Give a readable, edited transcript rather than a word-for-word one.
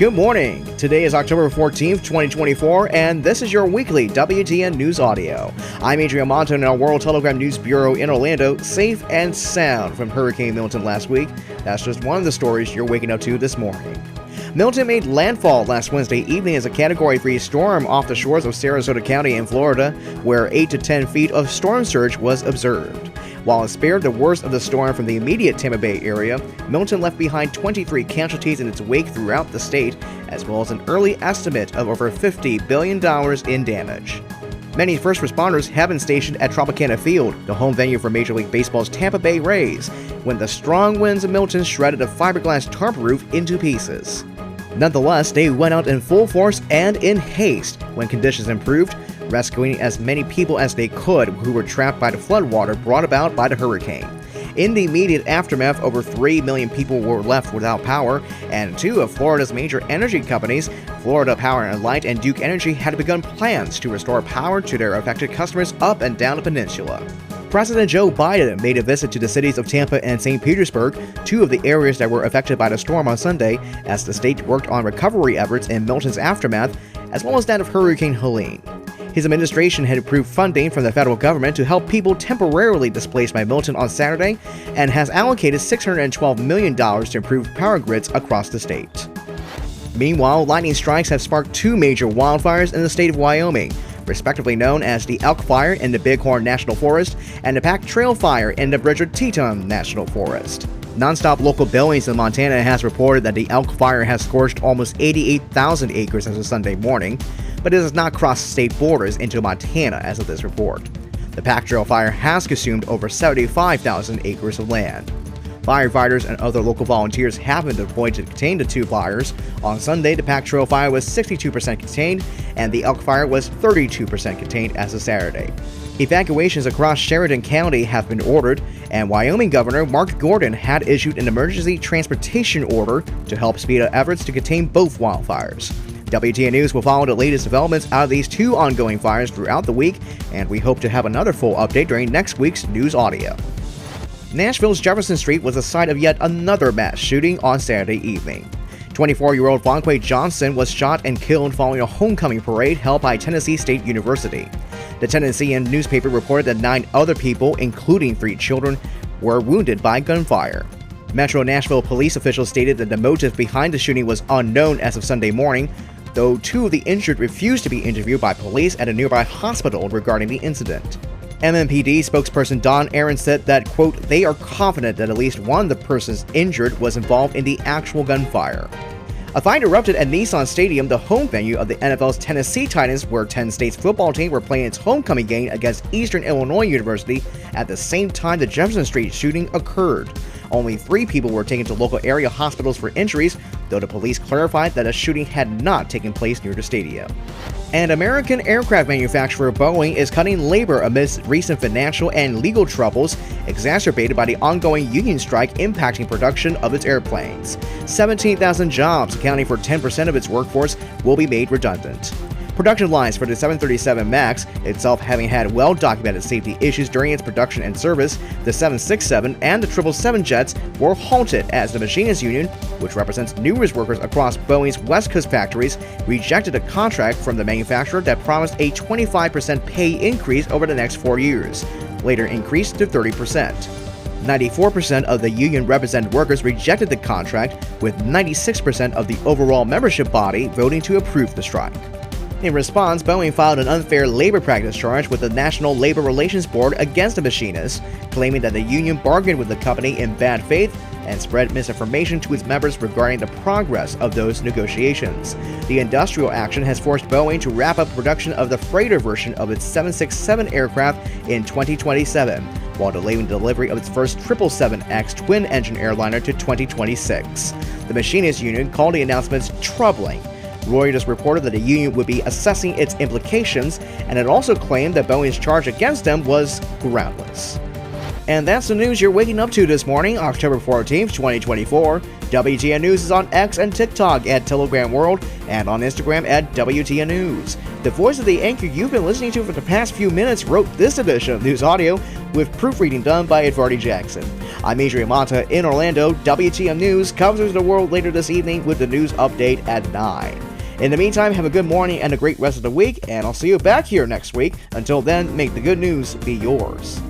Good morning. Today is October 14th, 2024, and this is your weekly WTN News Audio. I'm Adrian Monton in our World Telegram News Bureau in Orlando, safe and sound from Hurricane Milton last week. That's just one of the stories you're waking up to this morning. Milton made landfall last Wednesday evening as a Category 3 storm off the shores of Sarasota County in Florida, where 8 to 10 feet of storm surge was observed. While it spared the worst of the storm from the immediate Tampa Bay area, Milton left behind 23 casualties in its wake throughout the state, as well as an early estimate of over $50 billion in damage. Many first responders have been stationed at Tropicana Field, the home venue for Major League Baseball's Tampa Bay Rays, when the strong winds of Milton shredded a fiberglass tarp roof into pieces. Nonetheless, they went out in full force and in haste when conditions improved, rescuing as many people as they could who were trapped by the floodwater brought about by the hurricane. In the immediate aftermath, over 3 million people were left without power, and two of Florida's major energy companies, Florida Power and Light and Duke Energy, had begun plans to restore power to their affected customers up and down the peninsula. President Joe Biden made a visit to the cities of Tampa and St. Petersburg, two of the areas that were affected by the storm on Sunday, as the state worked on recovery efforts in Milton's aftermath, as well as that of Hurricane Helene. His administration had approved funding from the federal government to help people temporarily displaced by Milton on Saturday and has allocated $612 million to improve power grids across the state. Meanwhile, lightning strikes have sparked two major wildfires in the state of Wyoming, respectively known as the Elk Fire in the Bighorn National Forest and the Pack Trail Fire in the Bridger-Teton National Forest. Nonstop local billings in Montana has reported that the Elk Fire has scorched almost 88,000 acres as of Sunday morning, but it has not crossed state borders into Montana as of this report. The Pack Trail Fire has consumed over 75,000 acres of land. Firefighters and other local volunteers have been deployed to contain the two fires. On Sunday, the Pack Trail Fire was 62% contained, and the Elk Fire was 32% contained as of Saturday. Evacuations across Sheridan County have been ordered, and Wyoming Governor Mark Gordon had issued an emergency transportation order to help speed up efforts to contain both wildfires. WTN News will follow the latest developments out of these two ongoing fires throughout the week, and we hope to have another full update during next week's News Audio. Nashville's Jefferson Street was the site of yet another mass shooting on Saturday evening. 24-year-old Vonquay Johnson was shot and killed following a homecoming parade held by Tennessee State University. The Tennessean newspaper reported that 9 other people, including 3 children, were wounded by gunfire. Metro Nashville police officials stated that the motive behind the shooting was unknown as of Sunday morning, though 2 of the injured refused to be interviewed by police at a nearby hospital regarding the incident. MMPD spokesperson Don Aaron said that, quote, they are confident that at least one of the persons injured was involved in the actual gunfire. A fight erupted at Nissan Stadium, the home venue of the NFL's Tennessee Titans, where Penn State's football team were playing its homecoming game against Eastern Illinois University at the same time the Jefferson Street shooting occurred. Only 3 people were taken to local area hospitals for injuries, though the police clarified that a shooting had not taken place near the stadium. And American aircraft manufacturer Boeing is cutting labor amidst recent financial and legal troubles exacerbated by the ongoing union strike impacting production of its airplanes. 17,000 jobs, accounting for 10% of its workforce, will be made redundant. Production lines for the 737 MAX, itself having had well-documented safety issues during its production and service, the 767 and the 777 jets were halted as the Machinists Union, which represents numerous workers across Boeing's West Coast factories, rejected a contract from the manufacturer that promised a 25% pay increase over the next 4 years, later increased to 30%. 94% of the union-represented workers rejected the contract, with 96% of the overall membership body voting to approve the strike. In response, Boeing filed an unfair labor practice charge with the National Labor Relations Board against the machinists, claiming that the union bargained with the company in bad faith and spread misinformation to its members regarding the progress of those negotiations. The industrial action has forced Boeing to wrap up production of the freighter version of its 767 aircraft in 2027, while delaying delivery of its first 777X twin-engine airliner to 2026. The Machinists Union called the announcements troubling. Reuters reported that the union would be assessing its implications, and it also claimed that Boeing's charge against them was groundless. And that's the news you're waking up to this morning, October 14th, 2024. WTN News is on X and TikTok at Telegram World and on Instagram at WTN News. The voice of the anchor you've been listening to for the past few minutes wrote this edition of News Audio with proofreading done by Edvardi Jackson. I'm Adrian Mata in Orlando. WTN News covers the world later this evening with the news update at 9. In the meantime, have a good morning and a great rest of the week, and I'll see you back here next week. Until then, make the good news be yours.